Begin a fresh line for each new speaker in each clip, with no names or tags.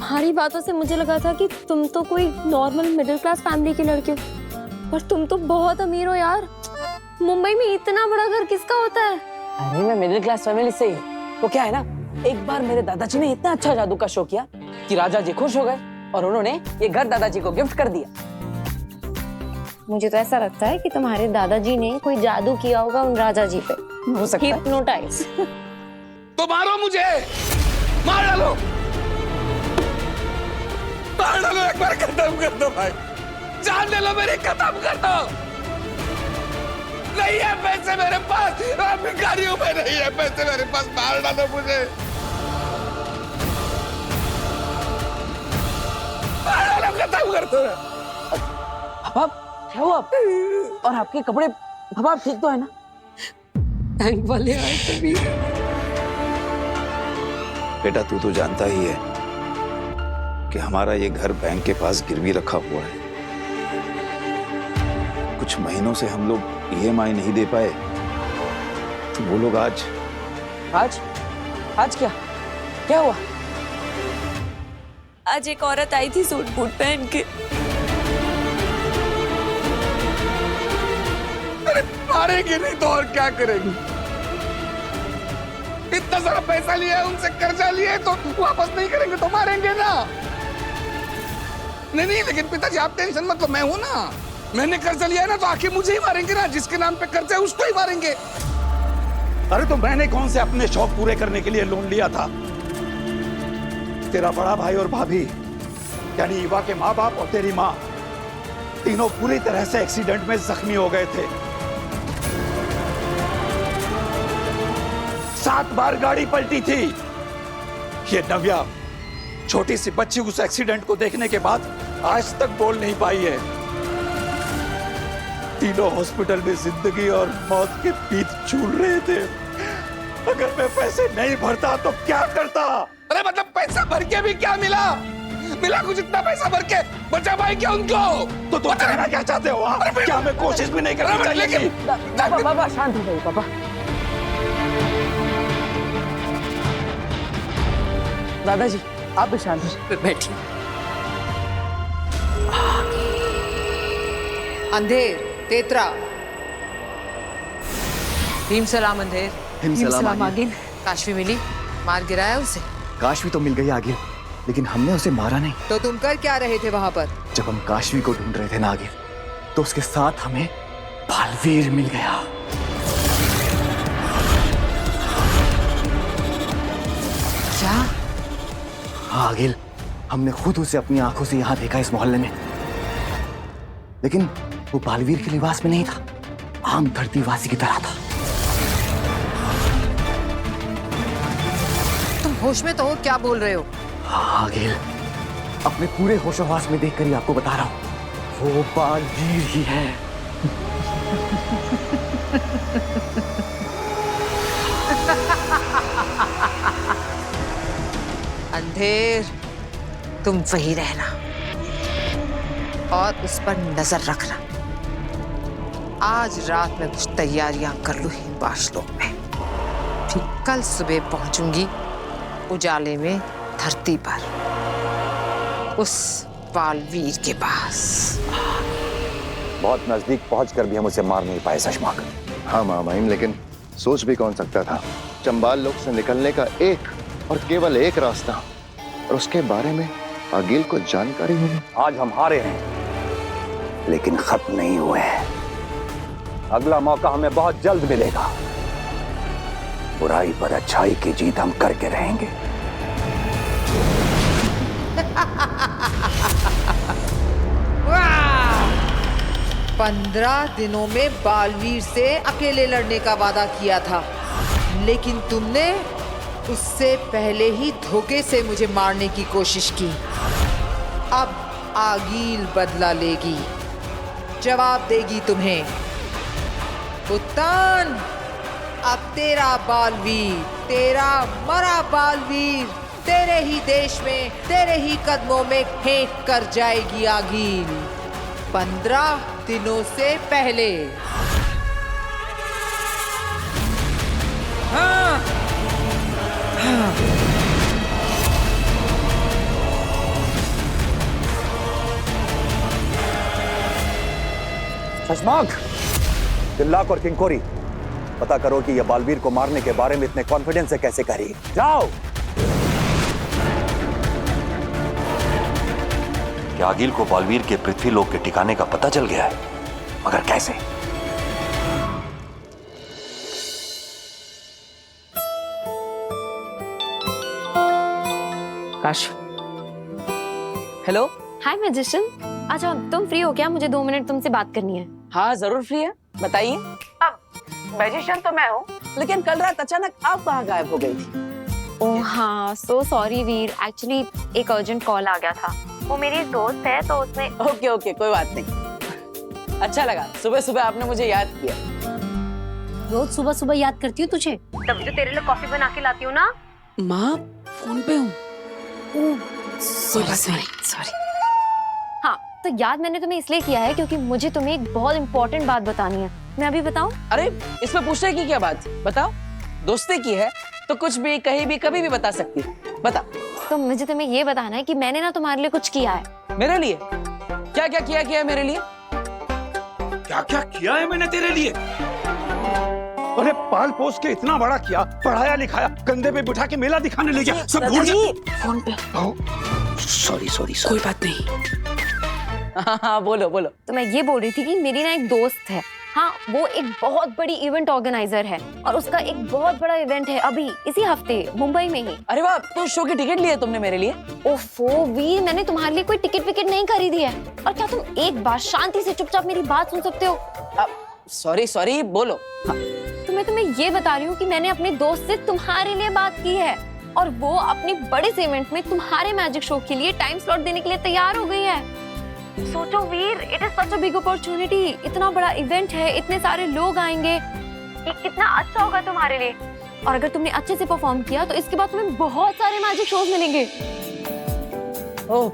तुम्हारी बातों से मुझे लगा था कि तुम तो कोई नॉर्मल मिडिल क्लास फैमिली के लड़के हो, पर तुम तो बहुत अमीर हो यार। मुंबई में इतना बड़ा घर किसका होता है?
अरे मैं मिडिल क्लास फैमिली से ही हूँ। तो क्या है ना, एक बार मेरे दादाजी ने इतना अच्छा जादू का शो किया कि राजा जी खुश हो गए और उन्होंने ये घर दादाजी को गिफ्ट कर दिया।
मुझे तो ऐसा लगता है कि तुम्हारे दादाजी ने कोई जादू किया होगा उन राजा जी पे।
हो सकता है।
हिप्नोटाइज।
तो मारो मुझे, मार डालो, मार डालो, एक बार खत्म कर दो भाई, जान ले लो मेरी, खत्म कर दो। नहीं है पैसे मेरे पास, भिखारी हूं मैं, नहीं है पैसे मेरे पास, मार डालो मुझे, मार डालो, खत्म कर दो।
पापा क्या हुआ? और आपके कपड़े, पापा आप ठीक तो है ना?
बैंक वाले आए तभी।
बेटा तू तो जानता ही है कि हमारा ये घर बैंक के पास गिरवी रखा हुआ है। कुछ महीनों से हम लोग EMI नहीं दे पाए, तो वो लोग आज
क्या क्या हुआ?
आज एक औरत आई थी सूट बूट पहन के।
अरे मारेंगे नहीं तो और क्या करेंगे? इतना सारा पैसा लिया है उनसे, कर्जा लिया है, तो वापस नहीं करेंगे तो मारेंगे ना। नहीं लेकिन पिताजी आप टेंशन मत लो, मैं हूं ना, मैंने कर्जा लिया है ना, तो आखिर मुझे ही मारेंगे ना, जिसके नाम पे कर्जा है उसको ही मारेंगे। अरे तो मैंने कौन से अपने शौक पूरे करने के लिए लोन लिया था? तेरा बड़ा भाई और भाभी यानी ईवा के माँ बाप और तेरी माँ, तीनों पूरी तरह से एक्सीडेंट में जख्मी हो गए थे। 7 बार गाड़ी पलटी थी। ये नव्या, छोटी सी बच्ची, उस एक्सीडेंट को देखने के बाद आज तक बोल नहीं पाई है। तीनों हॉस्पिटल में जिंदगी और मौत के बीच झूल रहे थे। अगर मैं पैसे नहीं भरता तो क्या करता? अरे मतलब पैसा भर के भी क्या मिला? मिला कुछ? इतना पैसा भर के बचा भाई क्या उनको? तो तुम कहना क्या चाहते हो? क्या हमें कोशिश भी नहीं करनी चाहिए?
पापा शांत हो जाइए पापा। दादाजी आप भी शांत हो,
बैठिए।
अंधेर, तेतरा। भीम सलाम अंधेर।
भीम सलाम आगिल।
काशवी मिली? मार गिराया उसे?
काशवी तो मिल गई आगिल, लेकिन हमने उसे मारा नहीं।
तो तुम कर क्या रहे थे वहां पर?
जब हम काशवी को ढूंढ रहे थे ना आगिल, तो उसके साथ हमें बालवीर मिल गया।
क्या?
हाँ आगिल, हमने खुद उसे अपनी आंखों से यहाँ देखा, इस मोहल्ले में। लेकिन वो बालवीर के लिबास में नहीं था, आम धरतीवासी की तरह था।
तुम होश में तो हो? क्या बोल रहे हो?
हाँ आगिल, अपने पूरे होशोहवास में देखकर ही आपको बता रहा हूँ, वो बालवीर ही है।
अंधेर, तुम वही रहना और उस पर नजर रखना। आज रात में कुछ तैयारियां कर लूं हिंबाशलोक में, फिर कल सुबह पहुंचूंगी उजाले में धरती पर, उस बालवीर के पास।
बहुत नजदीक पहुंचकर भी हम उसे मार नहीं पाए सशमाक। हाँ मामाइम, लेकिन सोच भी कौन सकता था, चंबाल लोक से निकलने का एक और केवल एक रास्ता, और उसके बारे में आगिल को जानकारी होगी। आज हम हारे हैं, लेकिन खत्म नहीं हुए हैं। अगला मौका हमें बहुत जल्द मिलेगा। बुराई पर अच्छाई की जीत हम करके रहेंगे।
वाह! 15 दिनों में बालवीर से अकेले लड़ने का वादा किया था, लेकिन तुमने उससे पहले ही धोखे से मुझे मारने की कोशिश की। अब आगिल बदला लेगी, जवाब देगी तुम्हें। उत्तान, अब तेरा बालवीर, तेरा मरा बालवीर तेरे ही देश में, तेरे ही कदमों में फेंक कर जाएगी आगिल, 15 दिनों से पहले। हाँ। हाँ।
शशमाक, तिल्लाक और किंकोरी, पता करो कि यह बालवीर को मारने के बारे में इतने कॉन्फिडेंस से कैसे कह रही है। जाओ।
क्या आगिल को बालवीर के पृथ्वी लोक के ठिकाने का पता चल गया है, मगर कैसे?
काश। हेलो।
हाय मैजिशियन, अच्छा तुम फ्री हो क्या? मुझे 2 मिनट तुमसे बात करनी है।
हाँ जरूर फ्री है, बताइए। अब मैजिशियन तो मैं हूँ, लेकिन कल रात अचानक आप कहाँ गायब हो गई थी?
ओह हाँ, सो सॉरी वीर, एक्चुअली एक अर्जेंट कॉल आ गया था। वो मेरी दोस्त है तो उसने।
ओके ओके, कोई बात नहीं। अच्छा लगा सुबह सुबह आपने मुझे याद किया।
रोज सुबह सुबह याद करती हूँ तुझे,
तभी तो तेरे लिए कॉफी बना के लाती हूँ ना।
माँ फोन पे हूँ।
सॉरी।
हाँ, तो याद मैंने तुम्हें इसलिए किया है क्योंकि मुझे तुम्हें एक बहुत इंपॉर्टेंट बात बतानी है। मैं अभी बताऊँ?
अरे इसमें पूछने की क्या बात, बताओ। दोस्ती की है तो कुछ भी कहीं भी कभी भी बता सकती है, बता।
तो मुझे तुम्हें ये बताना है कि मैंने ना तुम्हारे लिए कुछ किया है।
मेरे लिए? क्या क्या किया है मेरे लिए?
क्या क्या किया है मैंने तेरे लिए? अरे पाल पोस के इतना बड़ा किया, पढ़ाया लिखाया, कंधे पे बिठा के मेला दिखाने ले गया, सब भूल गया।
फोन पे।
सॉरी सॉरी
कोई बात नहीं। हाँ बोलो बोलो।
तो मैं ये बोल रही थी कि मेरी ना एक दोस्त है, हाँ वो एक बहुत बड़ी इवेंट ऑर्गेनाइजर है और उसका एक बहुत बड़ा इवेंट है अभी इसी हफ्ते मुंबई में ही।
अरे वाह, तो शो की टिकट ली है तुमने मेरे लिए?
ओफो वीर, मैंने तुम्हारे लिए कोई टिकट विकेट नहीं खरीदी है। और क्या तुम एक बार शांति से चुपचाप मेरी बात सुन सकते हो?
सॉरी बोलो।
तो मैं तुम्हें ये बता रही हूँ कि मैंने अपने दोस्त से तुम्हारे लिए बात की है और वो अपने बड़े से इवेंट में तुम्हारे मैजिक शो के लिए टाइम स्लॉट देने के लिए तैयार हो गई है। सोचो Veer, it is such a big opportunity. इतना बड़ा इवेंट है, इतने सारे लोग आएंगे, ये कितना अच्छा होगा तुम्हारे लिए। और अगर तुमने अच्छे से परफॉर्म किया तो इसके बाद तुम्हें बहुत सारे मैजिक शोज मिलेंगे।
Oh,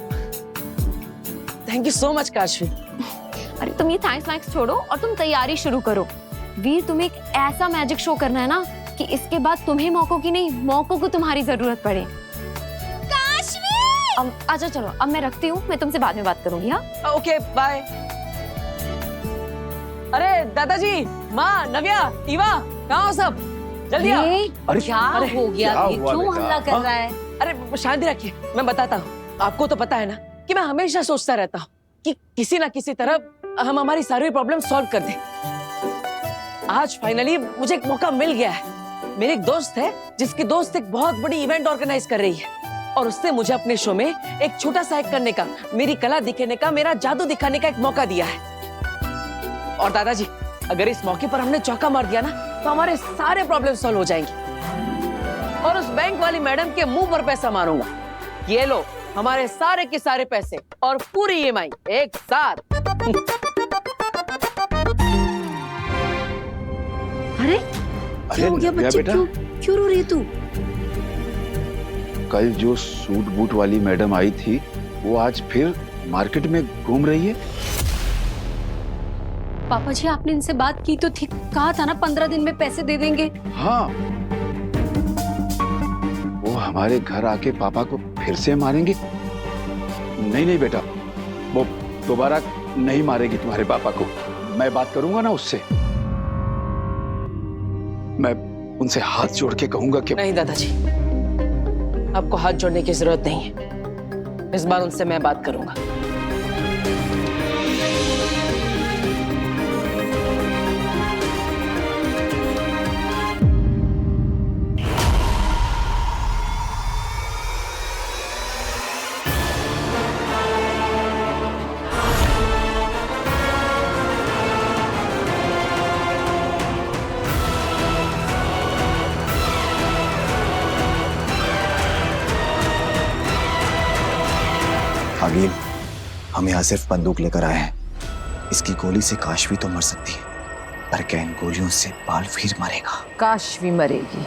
thank you so much Kashvi.
अरे तुम ये थैंक्स छोड़ो और तुम तैयारी शुरू करो। वीर, तुम्हें एक ऐसा मैजिक शो करना है ना कि इसके बाद तुम्हें मौकों की नहीं, मौकों को तुम्हारी जरूरत पड़े। अच्छा चलो, अब मैं रखती हूँ, मैं तुमसे बाद में बात करूंगी। हाँ
ओके बाय। अरे दादाजी, माँ, नव्या, ईवा, कहाँ हो सब? जल्दी आओ।
अरे क्या हो गया? क्यों हल्ला कर रहा है?
अरे शांति रखिए, मैं बताता हूँ। आपको तो पता है ना कि मैं हमेशा सोचता रहता हूँ कि किसी ना किसी तरह हम हमारी सारी प्रॉब्लम सॉल्व कर दें। आज फाइनली मुझे एक मौका मिल गया है। मेरी एक दोस्त है जिसकी दोस्त एक बहुत बड़ी इवेंट ऑर्गेनाइज कर रही है और उससे मुझे अपने शो में एक छोटा सा एक्ट करने का, मेरी कला दिखाने का, मेरा जादू दिखाने का एक मौका दिया है। और दादाजी, अगर इस मौके पर हमने चौका मार दिया ना तो हमारे सारे प्रॉब्लम सॉल्व हो जाएंगे। और उस बैंक वाली मैडम के मुंह पर पैसा मारूंगा। ये लो हमारे सारे के सारे पैसे और पूरी ईएमआई एक साथ।
अरे क्या हो गया बच्चे? क्यों रो रही है तू?
कल जो सूट बूट वाली मैडम आई थी वो आज फिर मार्केट में घूम रही है।
पापा जी, आपने इनसे बात की तो थी, कहा था ना 15 दिन में पैसे दे देंगे।
हाँ, वो हमारे घर आके पापा को फिर से मारेंगे। नहीं बेटा, वो दोबारा नहीं मारेगी तुम्हारे पापा को। मैं बात करूंगा ना उससे, मैं उनसे हाथ जोड़ के कहूंगा कि
नहीं दादाजी, आपको हाथ जोड़ने की जरूरत नहीं है। इस बार उनसे मैं बात करूंगा।
आगिल, हम यहाँ सिर्फ बंदूक लेकर आए हैं। इसकी गोली से काशवी तो मर सकती है, पर क्या इन गोलियों से बालवीर मरेगा?
काशवी मरेगी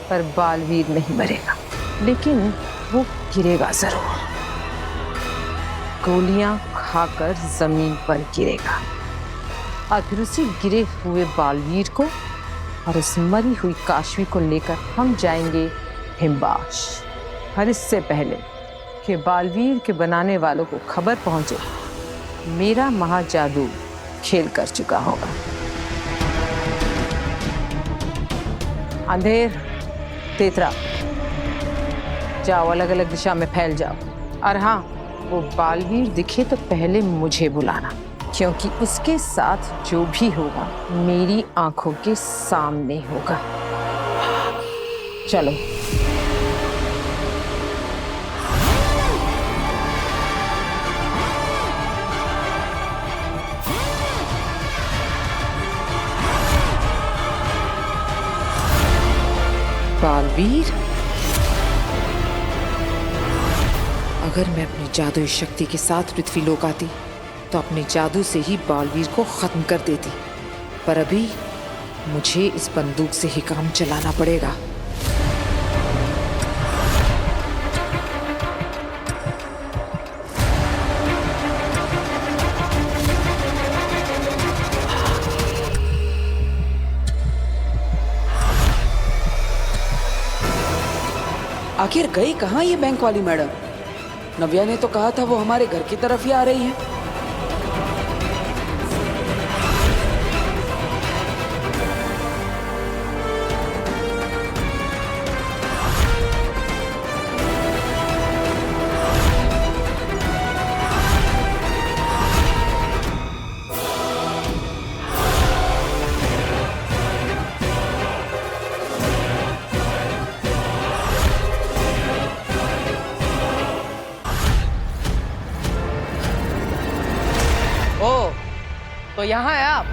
पर बालवीर नहीं मरेगा, लेकिन वो गिरेगा जरूर। गोलियां खाकर जमीन पर गिरेगा और फिर उसी गिरे हुए बालवीर को और उस मरी हुई काशवी को लेकर हम जाएंगे हिमबाश। और इससे पहले कि बालवीर के बनाने वालों को खबर पहुंचे, मेरा महाजादू खेल कर चुका होगा। अंधेर, तेतरा, जाओ अलग अलग दिशा में फैल जाओ। और हाँ, वो बालवीर दिखे तो पहले मुझे बुलाना, क्योंकि उसके साथ जो भी होगा मेरी आंखों के सामने होगा। चलो। बालवीर, अगर मैं अपनी जादुई शक्ति के साथ पृथ्वीलोक आती तो अपने जादू से ही बालवीर को खत्म कर देती, पर अभी मुझे इस बंदूक से ही काम चलाना पड़ेगा।
आखिर गई कहाँ ये बैंक वाली मैडम? नव्या ने तो कहा था वो हमारे घर की तरफ ही आ रही है। तो यहाँ है आप,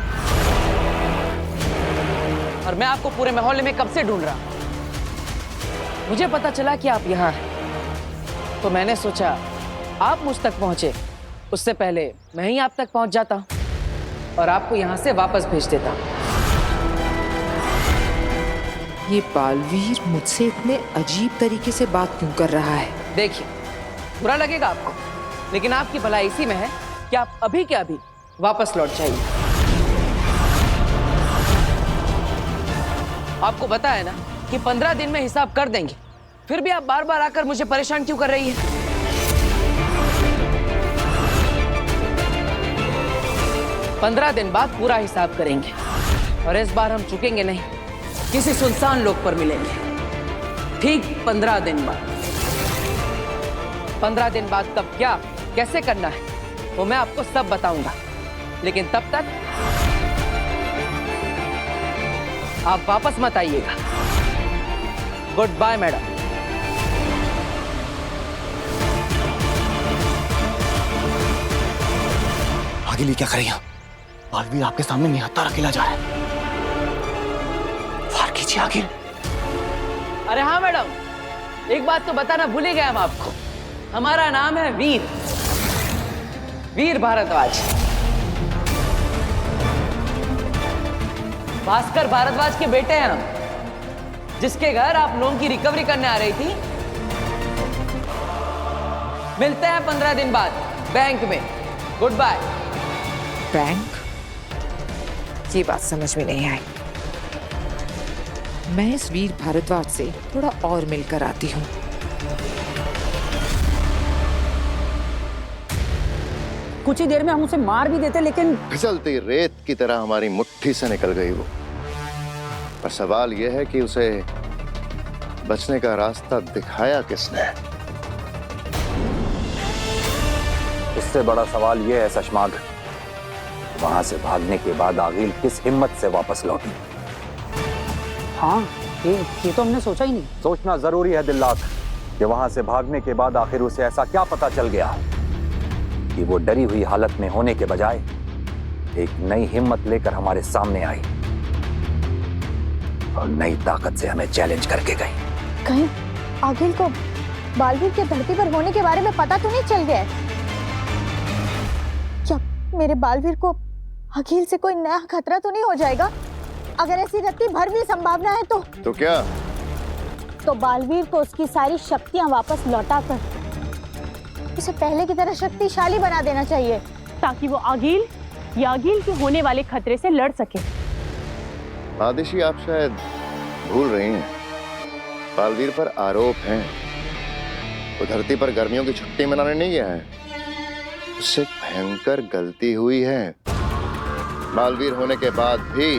और मैं आपको पूरे मोहल्ले में कब से ढूंढ रहा। मुझे पता चला कि आप यहाँ हैं, तो मैंने सोचा आप मुझ तक पहुंचे उससे पहले मैं ही आप तक पहुंच जाता और आपको यहाँ से वापस भेज देता।
ये बालवीर मुझसे इतने अजीब तरीके से बात क्यों कर रहा है?
देखिए, बुरा लगेगा आपको, लेकिन आपकी भलाई इसी में है कि आप अभी के अभी वापस लौट जाइए। आपको पता है ना कि 15 दिन में हिसाब कर देंगे, फिर भी आप बार बार आकर मुझे परेशान क्यों कर रही है? पंद्रह दिन बाद पूरा हिसाब करेंगे और इस बार हम चुकेंगे नहीं, किसी सुनसान लोक पर मिलेंगे। ठीक 15 दिन बाद। 15 दिन बाद कब क्या कैसे करना है वो मैं आपको सब बताऊंगा, लेकिन तब तक आप वापस मत आइएगा। Goodbye madam.
आगे लिए क्या करें यहाँ? बालवीर आपके सामने निहत्था अकेला जा रहा है। वार कीजिए आगे।
अरे हाँ मैडम, एक बात तो बताना भूल ही गया हम आपको। हमारा नाम है वीर, वीर भारद्वाज। भास्कर भारद्वाज के बेटे हैं हम, जिसके घर आप लोन की रिकवरी करने आ रही थी। मिलते हैं 15 दिन बाद बैंक में। Goodbye.
बैंक? ये बात समझ में नहीं आई। मैं इस वीर भारद्वाज से थोड़ा और मिलकर आती हूँ।
कुछ ही देर में हम उसे मार भी देते, लेकिन
फिसलती रेत की तरह हमारी मुट्ठी से निकल गई वो। पर सवाल यह है कि उसे बचने का रास्ता दिखाया किसने?
इससे बड़ा सवाल यह है शशमाग, वहां से भागने के बाद आगिल किस हिम्मत से वापस लौटी?
हाँ, ये तो हमने सोचा ही नहीं।
सोचना जरूरी है दिल्लात कि वहां से भागने के बाद आखिर उसे ऐसा क्या पता चल गया कि वो डरी हुई हालत में होने के बजाय एक नई हिम्मत लेकर हमारे सामने आई और नई ताकत से हमें चैलेंज करके गई।
कहीं आगिल को बालवीर के धरती पर होने के बारे में पता तो नहीं चल गया है? क्या मेरे बालवीर को आगिल से कोई नया खतरा तो नहीं हो जाएगा? अगर ऐसी रत्ती भर भी संभावना है तो
क्या?
तो बालवीर को उसकी सारी शक्तियां वापस लौटाकर उसे पहले की तरह शक्तिशाली बना देना चाहिए,
ताकि वो आगिल या आगिल के होने वाले खतरे से लड़ सके।
आदिशी, आप शायद भूल रही हैं, बालवीर पर आरोप हैं। वो धरती पर गर्मियों की छुट्टी मनाने नहीं गया है, उससे भयंकर गलती हुई है। बालवीर होने के बाद भी,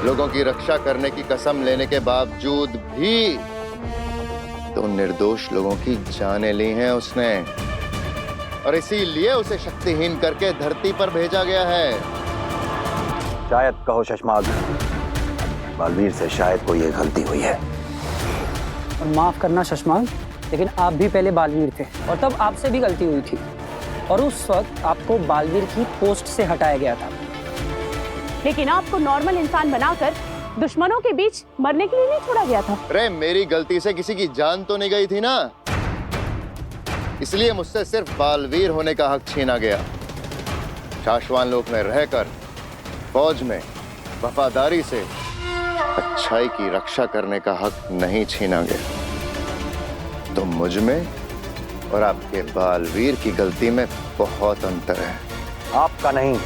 लोगों की रक्षा करने की कसम लेने के बावजूद भी तो निर्दोष लोगों की जानें ली हैं उसने, और इसीलिए उसे शक्तिहीन करके धरती पर भेजा गया है।
शायद कहो शशमाग, बालवीर से शायद कोई ये गलती हुई है।
और माफ करना शशमाग, लेकिन आप भी पहले बालवीर थे और तब आपसे भी गलती हुई थी, और उस वक्त आपको बालवीर की पोस्ट से हटाया गया था।
लेकिन आपको नॉर्मल इंसान बनाकर दुश्मनों के बीच मरने के लिए नहीं छोड़ा गया था।
अरे मेरी गलती से किसी की जान तो नहीं गई थी ना, इसलिए मुझसे सिर्फ बालवीर होने का हक छीना गया। शाश्वान लोक में रहकर फौज में वफादारी से अच्छाई की रक्षा करने का हक नहीं छीना गया। तो मुझ में और आपके बालवीर की गलती में बहुत अंतर है।
आपका नहीं,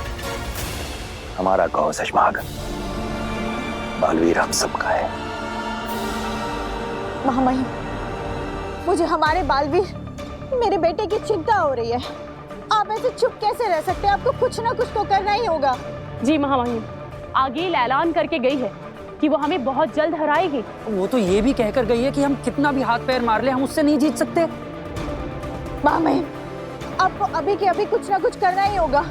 हमारा कहो शशमाग। बालवीर हम सबका है।
महामहिम, मुझे हमारे बालवीर, मेरे बेटे की चिंता हो रही है। आप ऐसे चुप कैसे रह सकते हैं? आपको कुछ ना कुछ तो करना ही होगा।
जी महामहिम, आगील ऐलान करके गई है कि वो हमें बहुत जल्द हराएगी।
वो तो ये भी कहकर गई है कि हम कितना भी हाथ पैर मार ले, हम उससे नहीं जीत सकते।
महामहिम, आपको अभी के अभी कुछ ना कुछ करना ही होगा।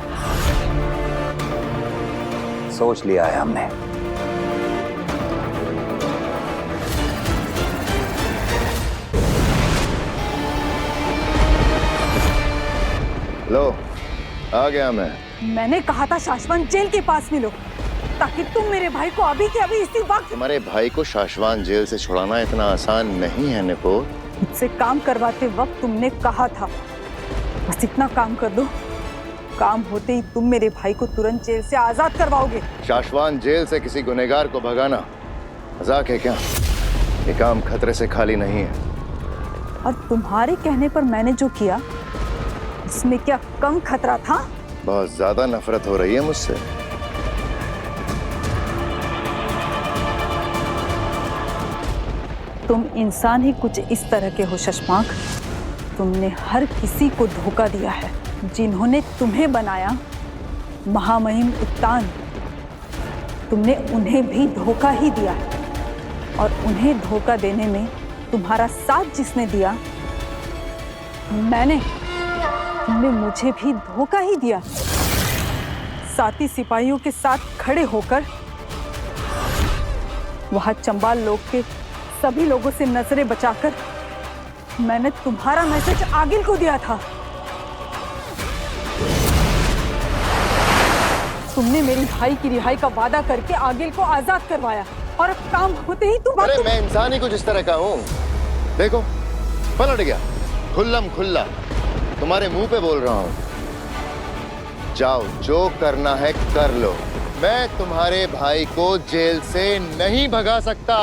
सोच लिया है हमने।
लो, आ गया मैं।
मैंने कहा था शाश्वत जेल के पास मिलो, ताकि तुम मेरे भाई को अभी के अभी इसी वक्त।
तुम्हारे भाई को शाश्वान जेल से छुड़ाना इतना आसान नहीं है निपोर।
मुझसे काम करवाते वक्त तुमने कहा था, बस इतना काम कर दो, काम होते ही तुम मेरे भाई को तुरंत जेल से आजाद करवाओगे।
शाश्वान जेल से किसी गुनहगार को भगाना मजाक है क्या? ये काम खतरे से खाली नहीं है।
और तुम्हारे कहने पर मैंने जो किया, इसमें क्या कम खतरा था?
बहुत ज्यादा नफरत हो रही है मुझसे।
तुम इंसान ही कुछ इस तरह के हो शशमाक। तुमने हर किसी को धोखा दिया है। जिन्होंने तुम्हें बनाया, महामहिम उत्तान, तुमने उन्हें भी धोखा ही दिया है। और उन्हें धोखा देने में तुम्हारा साथ जिसने दिया, तुमने मुझे भी धोखा ही दिया। साथी सिपाहियों के साथ खड़े होकर वहां चंबाल लोक के सभी लोगों से नजरें बचाकर मैंने तुम्हारा मैसेज आगिल को दिया था। तुमने मेरी भाई की रिहाई का वादा करके आगिल को आजाद करवाया, और अब काम होते ही तुम।
अरे मैं इंसान ही कुछ इस तरह का हूँ। देखो, पलट गया खुल्लम खुल्ला, तुम्हारे मुंह पे बोल रहा हूँ। जाओ, जो करना है कर लो। मैं तुम्हारे भाई को जेल से नहीं भगा सकता।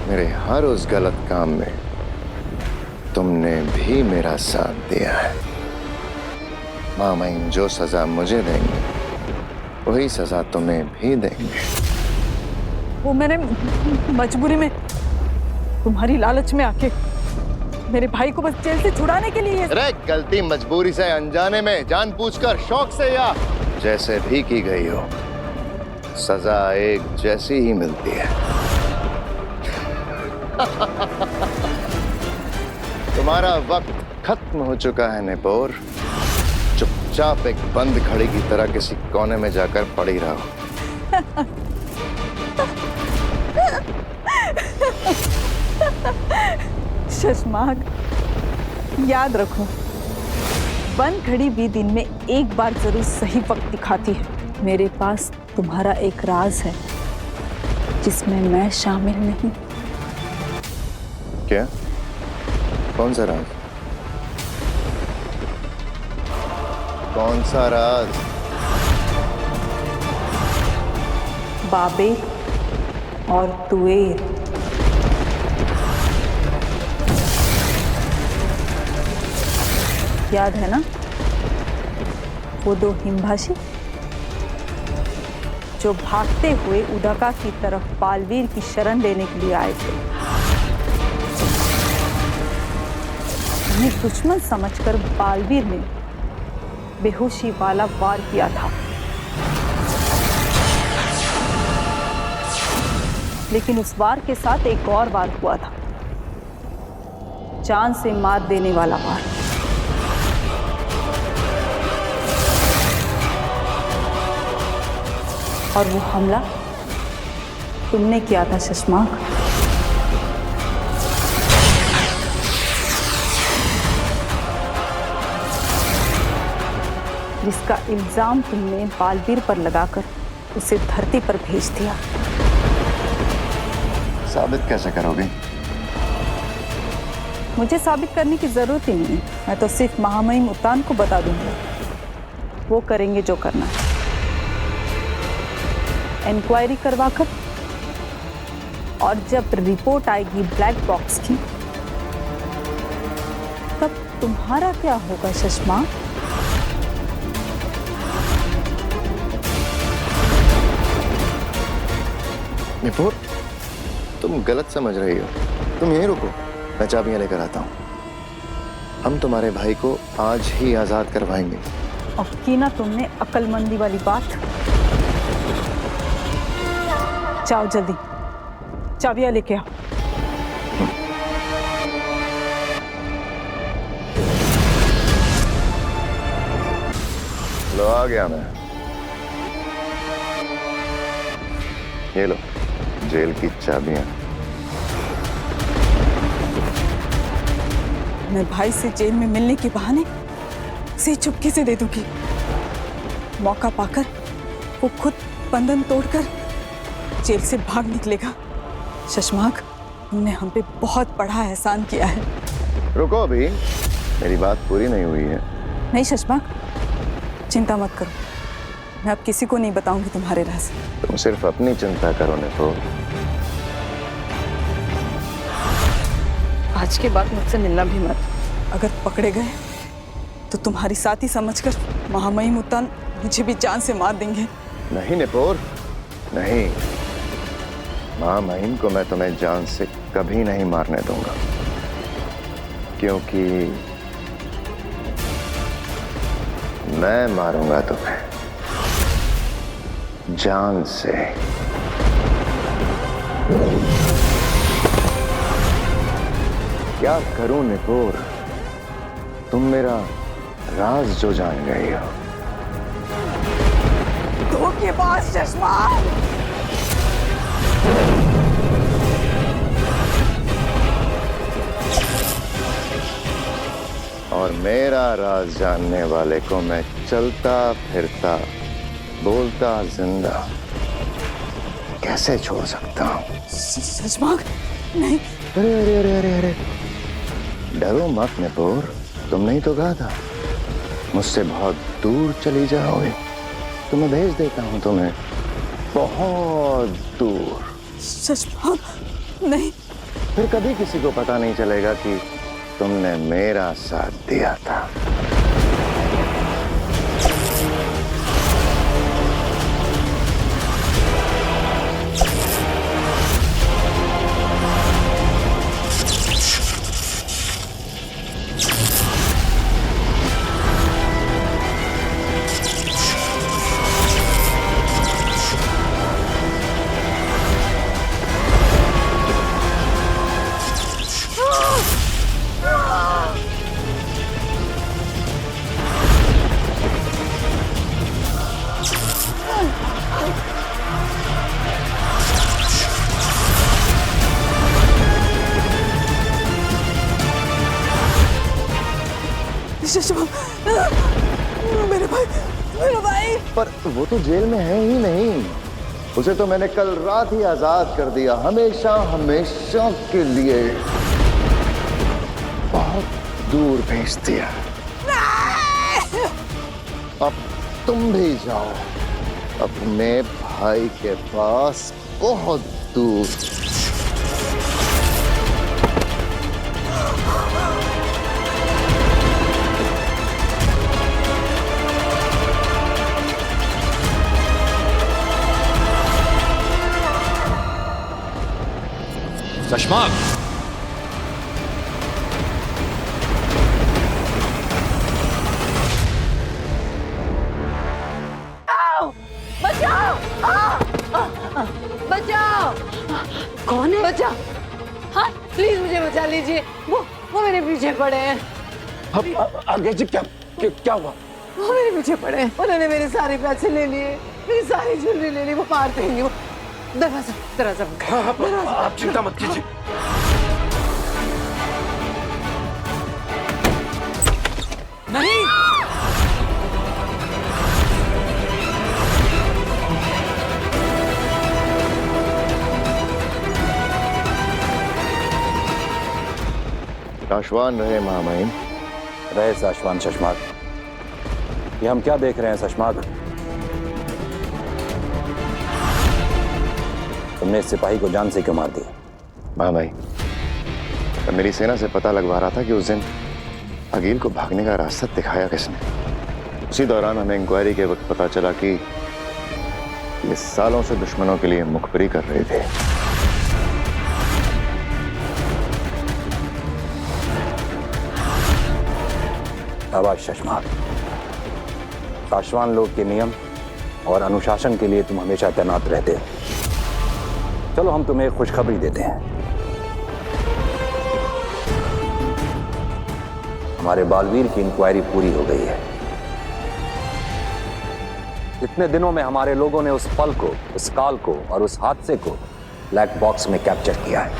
मेरे हर उस गलत काम में तुमने भी मेरा साथ दिया है। मामईन जो सजा मुझे देंगे, वही सजा तुम्हें भी देंगे।
वो मैंने मजबूरी में, तुम्हारी लालच में आके मेरे भाई को बस जेल से छुड़ाने के लिए।
अरे गलती मजबूरी से, अनजाने में, जानबूझकर, शौक से, या जैसे भी की गई हो, सजा एक जैसी ही मिलती है। तुम्हारा वक्त खत्म हो चुका है निपोर। चुपचाप एक बंद घड़ी की तरह किसी कोने में जाकर पड़ी रहो।
शशमाग, याद रखो, बंद घड़ी भी दिन में एक बार जरूर सही वक्त दिखाती है। मेरे पास तुम्हारा एक राज है जिसमें मैं शामिल नहीं।
क्या? कौन सा राज? कौन सा राज?
बाबे और तुएर। याद है ना वो दो हिमभाषी जो भागते हुए उदका की तरफ बालवीर की शरण लेने के लिए आए थे। उन्हें दुश्मन समझकर बालवीर ने बेहोशी वाला वार किया था। लेकिन उस वार के साथ एक और वार हुआ था, जान से मार देने वाला वार। और वो हमला तुमने किया था शशांक। जिसका इल्जाम तुमने बालवीर पर लगाकर उसे धरती पर भेज दिया।
साबित कैसे करोगे?
मुझे साबित करने की जरूरत ही नहीं, मैं तो सिर्फ महामहिम उत्तान को बता दूंगा, वो करेंगे जो करना है। इंक्वायरी करवाकर और जब रिपोर्ट आएगी ब्लैक बॉक्स की, तब तुम्हारा क्या होगा शशांक?
निपुर, तुम गलत समझ रही हो। तुम यहीं रुको, मैं चाबियां लेकर आता हूँ। हम तुम्हारे भाई को आज ही आजाद करवाएंगे।
और की ना तुमने अक्लमंदी वाली बात। जाओ जल्दी, चाबियां लेके आओ।
लो, आ गया मैं। ये लो जेल की चाबियां।
मैं भाई से जेल में मिलने के बहाने से चुपके से दे दूंगी। मौका पाकर वो खुद बंधन तोड़कर जेल से भाग निकलेगा। शशांक, तुमने हम पे बहुत बड़ा एहसान किया है।
रुको, अभी मेरी बात पूरी नहीं हुई है।
नहीं शशांक, चिंता मत करो, मैं अब किसी को नहीं बताऊंगी तुम्हारे राज।
तुम सिर्फ अपनी चिंता करो निपुर।
आज के बाद मुझसे मिलना भी मत। अगर पकड़े गए तो तुम्हारी साथी समझकर महामहिम उत्तान मुझे भी जान से मार देंगे।
नहीं निपुर, नहीं। महामहिम को मैं तुम्हें जान से कभी नहीं मारने दूंगा, क्योंकि मैं मारूंगा तुम्हें जान से। क्या करूं निपुर, तुम मेरा राज जो जान गई हो।
धोखेबाज शशांक!
और मेरा राज जानने वाले को मैं चलता फिरता बोलता जिंदा कैसे छोड़ सकता हूँ?
शशांक, नहीं।
अरे अरे अरे अरे अरे, डरो मत निपुर, तुमने ही तो कहा था मुझसे बहुत दूर चली जाओगे, तो मैं भेज देता हूँ तुम्हें बहुत दूर।
शशांक, नहीं।
फिर कभी किसी को पता नहीं चलेगा कि तुमने मेरा साथ दिया था।
मेरे भाई, मेरा भाई।
पर वो तो जेल में है ही नहीं, उसे तो मैंने कल रात ही आजाद कर दिया, हमेशा हमेशा के लिए बहुत दूर भेज दिया। अब तुम भी जाओ अपने भाई के पास बहुत दूर।
शशांक,
बचाओ! बचाओ! कौन है? बच्चा, हाँ प्लीज मुझे बचा लीजिए, वो मेरे पीछे पड़े हैं।
आगे जी क्या हुआ?
वो मेरे पीछे पड़े हैं, उन्होंने मेरे सारे पैसे ले लिए, मेरी सारी ज्वेलरी ले ली, वो मार देंगे। वो दरवाजा
आप चिंता मत कीजिए।
नहीं,
साशवान रहे महामहिम।
रहे साशवान शशमाक। ये हम क्या देख रहे हैं शशमाक? तुमने इस सिपाही को जान से क्यों मार दिया?
महामहिम, मेरी सेना से पता लगवा रहा था कि उस दिन अकील को भागने का रास्ता दिखाया किसने। उसी दौरान हमें इंक्वायरी के वक्त पता चला कि ये सालों से दुश्मनों के लिए मुखबरी कर रहे थे।
शाबाश शशमाक। साशवान लोग के नियम और अनुशासन के लिए तुम हमेशा तैनात रहते हो। चलो हम तुम्हें एक खुशखबरी देते हैं। हमारे बालवीर की इंक्वायरी पूरी हो गई है। इतने दिनों में हमारे लोगों ने उस पल को, उस काल को और उस हादसे को ब्लैक बॉक्स में कैप्चर किया है।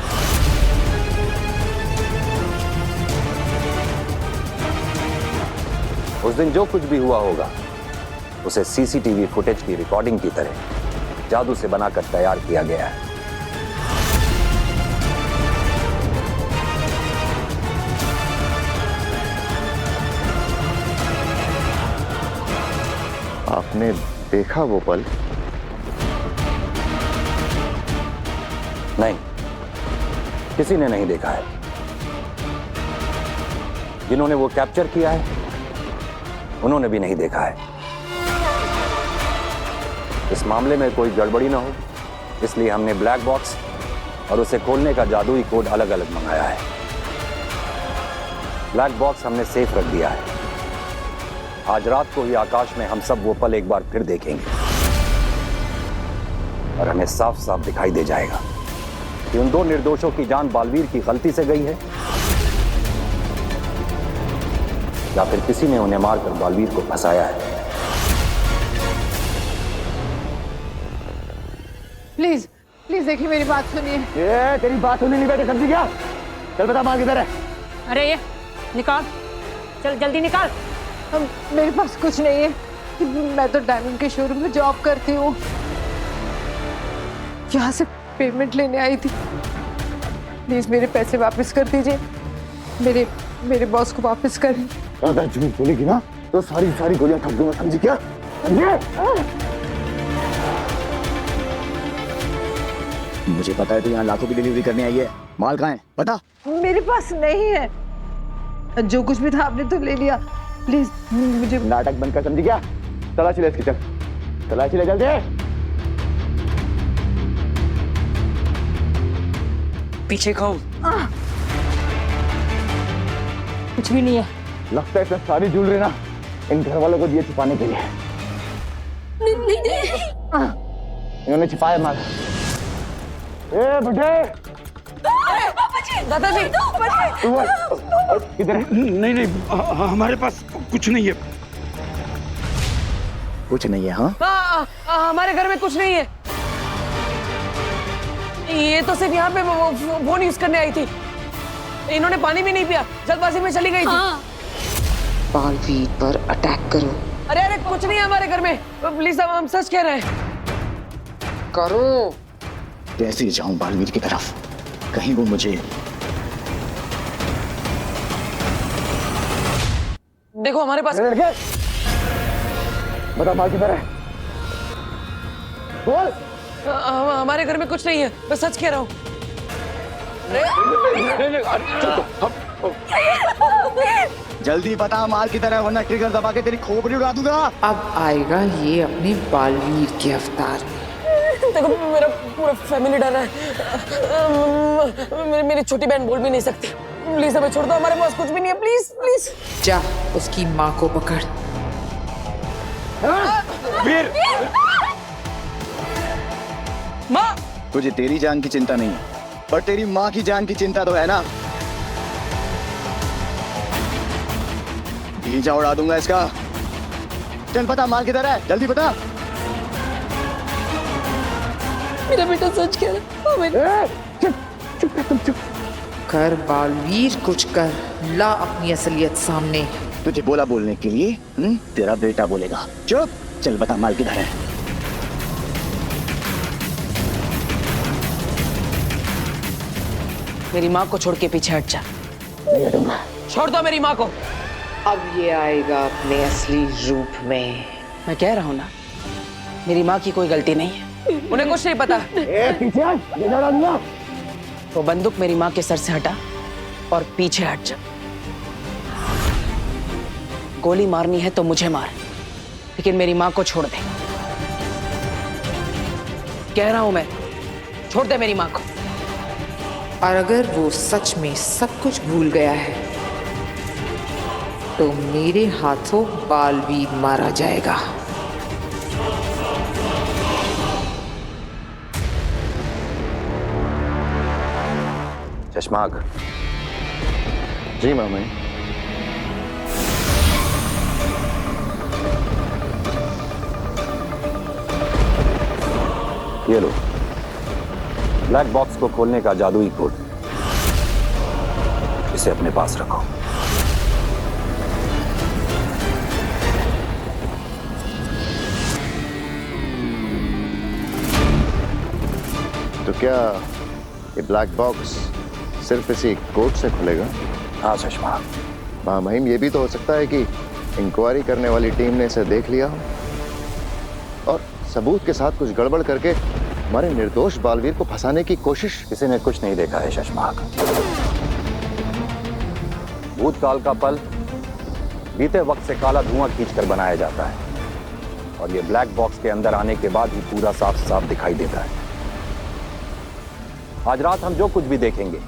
उस दिन जो कुछ भी हुआ होगा उसे सीसीटीवी फुटेज की रिकॉर्डिंग की तरह जादू से बनाकर तैयार किया गया है।
आपने देखा वो पल?
नहीं, किसी ने नहीं देखा है। जिन्होंने वो कैप्चर किया है उन्होंने भी नहीं देखा है। इस मामले में कोई गड़बड़ी ना हो इसलिए हमने ब्लैक बॉक्स और उसे खोलने का जादुई कोड अलग अलग मंगाया है। ब्लैक बॉक्स हमने सेफ रख दिया है। आज रात को ही आकाश में हम सब वो पल एक बार फिर देखेंगे और हमें साफ साफ दिखाई दे जाएगा कि उन दो निर्दोषों की जान बालवीर की गलती से गई है या फिर किसी ने उन्हें मारकर बालवीर को फंसाया है।
प्लीज प्लीज देखिए, मेरी बात सुनिए।
ये तेरी बात सुनने नहीं बैठे समझी क्या? चल बता माल किधर है?
अरे ये निकाल, चल जल्दी निकाल।
मेरे पास कुछ नहीं है। मैं तो डायमंड के शोरूम में जॉब करती हूँ, यहाँ से पेमेंट लेने आई थी। प्लीज मेरे पैसे वापस कर दीजिए, मेरे बॉस को वापस करें।
अगर झूठ बोलेगी ना तो सारी गोलियां ठोक दूंगा, समझी क्या? मुझे पता है तू यहाँ लाखों की डिलीवरी करने आई है। माल कहाँ है बता?
मेरे पास नहीं है, जो कुछ भी था आपने तो ले लिया। प्लीज मुझे
नाटक बंद कर, समझी क्या? तलाशी ले इसकी, चल तलाशी ले जल्दी।
पीछे खाओ।
कुछ भी नहीं है।
लगता है इसमें सारी ज्वेलरी ना इन घर वालों को दिए छुपाने के लिए। इन्होंने छिपाया माल। ए बुढ़े,
दादाजी
किधर है?
नहीं हमारे पास कुछ नहीं है।
कुछ नहीं है? हाँ
हमारे घर में कुछ नहीं है। ये तो सिर्फ यहाँ पे वो यूज करने आई थी। इन्होंने पानी भी नहीं पिया, जल्दबाजी में चली गई थी।
बालवीर पर अटैक करो।
अरे कुछ नहीं है हमारे घर में, प्लीज हम सच कह रहे हैं।
करो।
कैसे जाऊं बालवीर की तरफ, कहीं वो मुझे।
देखो हमारे पास।
बता माल किधर है? बोल।
हमारे घर में कुछ नहीं है, मैं सच कह रहा हूँ।
जल्दी बता माल की तरह, वरना ट्रिगर दबा के तेरी खोपड़ी उड़ा दूंगा।
अब आएगा ये अपने बालवीर के अवतार में।
देखो मेरा पूरा फैमिली डर रहा है। मेरी छोटी बहन बोल भी नहीं सकती। प्लीज हमें छोड़ दो, हमारे पास कुछ भी नहीं है। Please please.
जा उसकी माँ को पकड़।
वीर,
माँ
तुझे तेरी जान की चिंता नहीं है, पर तेरी माँ की जान की चिंता तो है ना। भीजा उड़ा दूंगा इसका। चल बता, माल किधर है, जल्दी बता।
मेरा बेटा सच कह रहा है।
कर बालवीर, कुछ कर, ला अपनी असलियत सामने।
तुझे बोला बोलने के लिए, तेरा बेटा बोलेगा। चुप, चल बता माल किधर है।
मेरी माँ को छोड़ के पीछे हट जा। छोड़ दो मेरी माँ को।
अब ये आएगा अपने असली रूप में।
मैं कह रहा हूँ ना, मेरी माँ की कोई गलती नहीं है, उन्हें कुछ नहीं पता। तो बंदूक मेरी माँ के सर से हटा और पीछे हट जा। गोली मारनी है तो मुझे मार, लेकिन मेरी माँ को छोड़ दे। कह रहा हूं मैं, छोड़ दे मेरी माँ को।
और अगर वो सच में सब कुछ भूल गया है तो मेरे हाथों बालवीर मारा जाएगा।
चश्माक।
जी मामा।
ये लो, ब्लैक बॉक्स को खोलने का जादुई कोड। इसे अपने पास रखो।
तो क्या ये ब्लैक बॉक्स सिर्फ इसी कोड से खुलेगा?
हाँ चश्मा।
महामहिम, ये भी तो हो सकता है कि इंक्वायरी करने वाली टीम ने इसे देख लिया हो और सबूत के साथ कुछ गड़बड़ करके हमारे निर्दोष बालवीर को फंसाने की कोशिश।
किसी ने कुछ नहीं देखा है शशमाक। भूतकाल का पल बीते वक्त से काला धुआं खींचकर बनाया जाता है और ये ब्लैक बॉक्स के अंदर आने के बाद ही पूरा साफ साफ दिखाई देता है। आज रात हम जो कुछ भी देखेंगे